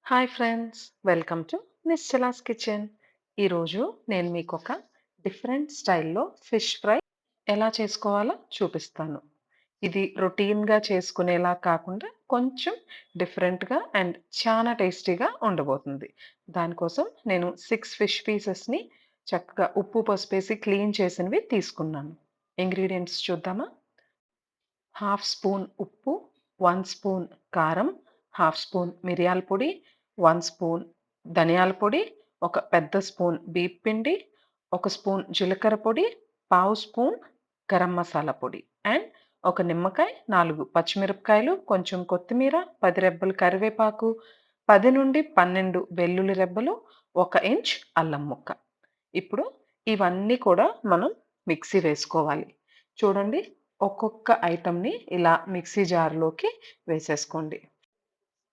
Hi friends! Welcome to Nischala's kitchen. ఈరోజు నేను మీకొక డిఫరెంట్ స్టైల్‌లో ఫిష్ ఫ్రై ఎలా చేసుకోవాలో చూపిస్తాను. ఇది రొటీన్‌గా చేసుకునేలా కాకుండా కొంచెం డిఫరెంట్‌గా అండ్ చానా టేస్టీగా ఉండబోతుంది. దానికోసం నేను 6 ఫిష్ పీసెస్‌ని చక్కగా ఉప్పు, పసుపేసి క్లీన్ చేసినవి తీసుకున్నాను. ఇంగ్రీడియెంట్స్ చూద్దామా? హాఫ్ స్పూన్ ఉప్పు, 1 స్పూన్ కారం, హాఫ్ స్పూన్ మిరియాల పొడి, 1 స్పూన్ ధనియాల పొడి, ఒక పెద్ద స్పూన్ బియ్యపు పిండి, ఒక స్పూన్ జీలకర్ర పొడి, పావు స్పూన్ గరం మసాలా పొడి అండ్ ఒక నిమ్మకాయ, 4 పచ్చిమిరపకాయలు, కొంచెం కొత్తిమీర, 10 రెబ్బలు కరివేపాకు, 10-12 వెల్లుల్లి రెబ్బలు, 1 ఇంచ్ అల్లం ముక్క. ఇప్పుడు ఇవన్నీ కూడా మనం మిక్సీ వేసుకోవాలి. చూడండి, ఒక్కొక్క ఐటెమ్‌ని ఇలా మిక్సీ జార్‌లోకి వేసేసుకోండి.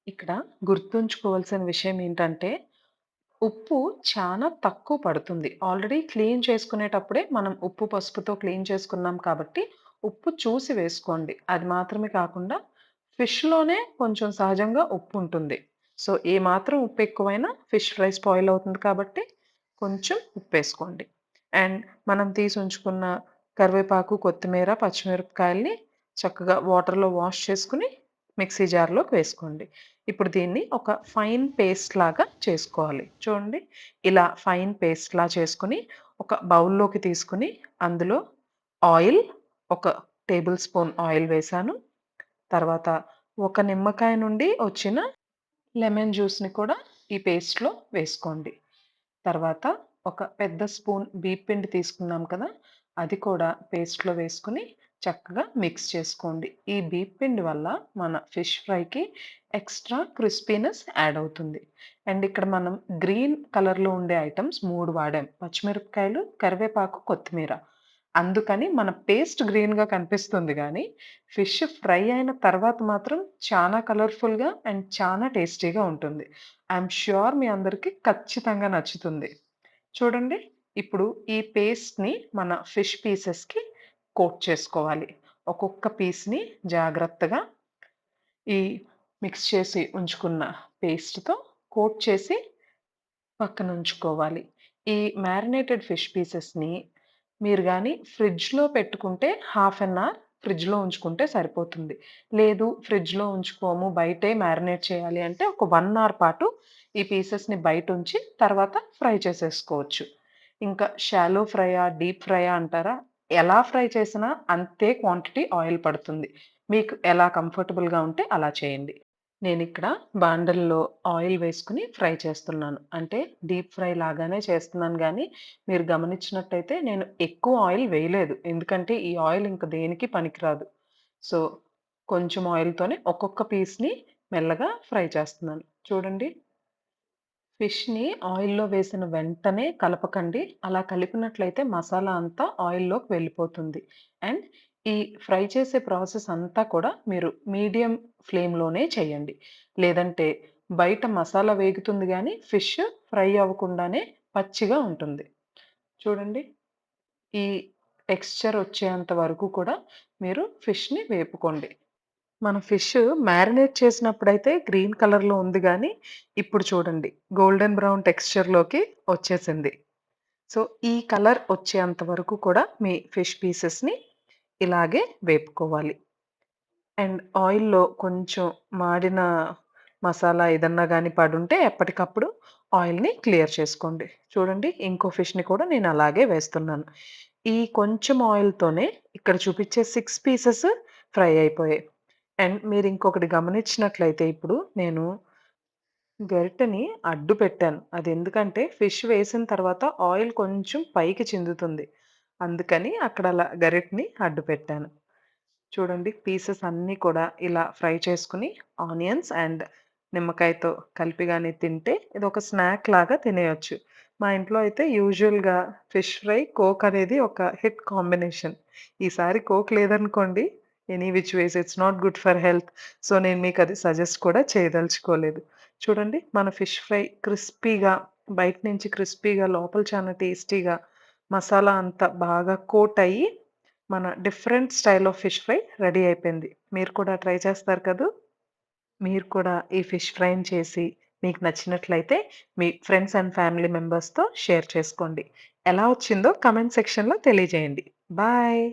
ఇక్కడ గుర్తుంచుకోవాల్సిన విషయం ఏంటంటే, ఉప్పు చాలా తక్కువ పడుతుంది. ఆల్రెడీ క్లీన్ చేసుకునేటప్పుడే మనం ఉప్పు, పసుపుతో క్లీన్ చేసుకున్నాం కాబట్టి, ఉప్పు చూసి వేసుకోండి. అది మాత్రమే కాకుండా ఫిష్‌లోనే కొంచెం సహజంగా ఉప్పుంటుంది. సో, ఏ మాత్రం ఉప్పు ఎక్కువైనా ఫిష్ ఫ్రై స్పాయిల్ అవుతుంది కాబట్టి, కొంచెం ఉప్పేసుకోండి. అండ్ మనం తీసి ఉంచుకున్న కరివేపాకు, కొత్తిమీర, పచ్చిమిరపకాయల్ని చక్కగా వాటర్‌లో వాష్ చేసుకొని మిక్సీ జార్‌లోకి వేసుకోండి. ఇప్పుడు దీన్ని ఒక ఫైన్ పేస్ట్ లాగా చేసుకోవాలి. చూడండి, ఇలా ఫైన్ పేస్ట్‌లా చేసుకొని ఒక బౌల్‌లోకి తీసుకొని అందులో ఆయిల్, ఒక టేబుల్ స్పూన్ ఆయిల్ వేశాను. తర్వాత ఒక నిమ్మకాయ నుండి వచ్చిన లెమన్ జ్యూస్‌ని కూడా ఈ పేస్ట్‌లో వేసుకోండి. తర్వాత ఒక పెద్ద స్పూన్ బియ్యపు పిండి తీసుకున్నాం కదా! అది కూడా పేస్ట్‌లో వేసుకొని చక్కగా మిక్స్ చేసుకోండి. ఈ బియ్యపు పిండి వల్ల మన ఫిష్ ఫ్రైకి ఎక్స్‌ట్రా క్రిస్పీనెస్ యాడ్ అవుతుంది. అండ్ ఇక్కడ మనం గ్రీన్ కలర్‌లో ఉండే ఐటెమ్స్ 3 వాడాం. పచ్చిమిరపకాయలు, కరివేపాకు, కొత్తిమీర. అందుకని మన పేస్ట్ గ్రీన్‌గా కనిపిస్తుంది గానీ, ఫిష్ ఫ్రై అయిన తర్వాత మాత్రం చానా కలర్‌ఫుల్‌గా అండ్ చానా టేస్టీగా ఉంటుంది. ఐయామ్ ష్యూర్ మీ అందరికి ఖచ్చితంగా నచ్చుతుంది. చూడండి, ఇప్పుడు ఈ పేస్ట్‌ని మన ఫిష్ పీసెస్‌కి కోట్ చేసుకోవాలి. ఒక్కొక్క పీస్‌ని జాగ్రత్తగా ఈ మిక్స్ చేసి ఉంచుకున్న పేస్ట్‌తో కోట్ చేసి పక్కనుంచుకోవాలి. ఈ మ్యారినేటెడ్ ఫిష్ పీసెస్‌ని మీరు గాని ఫ్రిడ్జ్‌లో పెట్టుకుంటే హాఫ్ ఎన్ అవర్ ఫ్రిడ్జ్‌లో ఉంచుకుంటే సరిపోతుంది. లేదు ఫ్రిడ్జ్‌లో ఉంచుకోము, బయటే మ్యారినేట్ చేయాలి అంటే ఒక 1 అవర్ పాటు ఈ పీసెస్‌ని బయటుంచి తర్వాత ఫ్రై చేసేసుకోవచ్చు. ఇంకా షాలో ఫ్రైయా, డీప్ ఫ్రైయా అంటారా? ఎలా ఫ్రై చేసినా అంతే క్వాంటిటీ ఆయిల్ పడుతుంది. మీకు ఎలా కంఫర్టబుల్‌గా ఉంటే అలా చేయండి. నేనిక్కడ బాండల్లో ఆయిల్ వేసుకొని ఫ్రై చేస్తున్నాను. అంటే డీప్ ఫ్రై లాగానే చేస్తున్నాను గానీ, మీరు గమనించినట్టయితే నేను ఎక్కువ ఆయిల్ వేయలేదు. ఎందుకంటే ఈ ఆయిల్ ఇంక దేనికి పనికిరాదు. సో, కొంచెం ఆయిల్‌తోనే ఒక్కొక్క పీస్‌ని మెల్లగా ఫ్రై చేస్తున్నాను. చూడండి, ఫిష్‌ని ఆయిల్‌లో వేసిన వెంటనే కలపకండి. అలా కలిపినట్లయితే మసాలా అంతా ఆయిల్‌లోకి వెళ్ళిపోతుంది. అండ్ ఈ ఫ్రై చేసే ప్రాసెస్ అంతా కూడా మీరు మీడియం ఫ్లేమ్‌లోనే చేయండి. లేదంటే బయట మసాలా వేగుతుంది గానీ, ఫిష్ ఫ్రై అవ్వకుండానే పచ్చిగా ఉంటుంది. చూడండి, ఈ టెక్స్చర్ వచ్చేంత వరకు కూడా మీరు ఫిష్‌ని వేపుకోండి. మన ఫిష్ మ్యారినేట్ చేసినప్పుడైతే గ్రీన్ కలర్‌లో ఉంది గానీ, ఇప్పుడు చూడండి గోల్డెన్ బ్రౌన్ టెక్స్చర్‌లోకి వచ్చేసింది. సో, ఈ కలర్ వచ్చేంత వరకు కూడా మీ ఫిష్ పీసెస్‌ని ఇలాగే వేపుకోవాలి. అండ్ ఆయిల్‌లో కొంచెం మాడిన మసాలా ఏదన్నా గాని పడుంటే ఎప్పటికప్పుడు ఆయిల్‌ని క్లియర్ చేసుకోండి. చూడండి, ఇంకో ఫిష్‌ని కూడా నేను అలాగే వేస్తున్నాను. ఈ కొంచెం ఆయిల్‌తోనే ఇక్కడ చూపిచ్చే 6 పీసెస్ ఫ్రై అయిపోయాయి. అండ్ మీరింకొకటి గమనించినట్లయితే ఇప్పుడు నేను గరిటెని అడ్డు పెట్టాను. అదెందుకంటే ఫిష్ వేసిన తర్వాత ఆయిల్ కొంచెం పైకి చిందుతుంది. అందుకని అక్కడ అలా గరిటెని అడ్డు పెట్టాను. చూడండి, పీసెస్ అన్నీ కూడా ఇలా ఫ్రై చేసుకొని ఆనియన్స్ అండ్ నిమ్మకాయతో కలిపి గాని తింటే ఇదొక స్నాక్ లాగా తినేయొచ్చు. మా ఇంట్లో అయితే యూజువల్‌గా ఫిష్ ఫ్రై, కోక్ అనేది ఒక హిట్ కాంబినేషన్. ఈసారి కోక్ లేదనుకోండి, any which ways it's not good for health. So, నేను మీకది సజెస్ట్ కూడా చేయదలుచుకోలేదు. చూడండి, మన ఫిష్ ఫ్రై క్రిస్పీగా, బయట నుంచి క్రిస్పీగా, లోపల చాలా టేస్టీగా మసాలా అంతా బాగా కోట్ అయ్యి మన different style of fish fry ready అయిపోయింది. మీరు కూడా ట్రై చేస్తారు కదూ! మీరు కూడా ఈ ఫిష్ ఫ్రైని చేసి మీకు నచ్చినట్లయితే మీ ఫ్రెండ్స్ అండ్ ఫ్యామిలీ మెంబర్స్‌తో షేర్ చేసుకోండి. ఎలా వచ్చిందో కామెంట్ సెక్షన్‌లో తెలియజేయండి. బాయ్.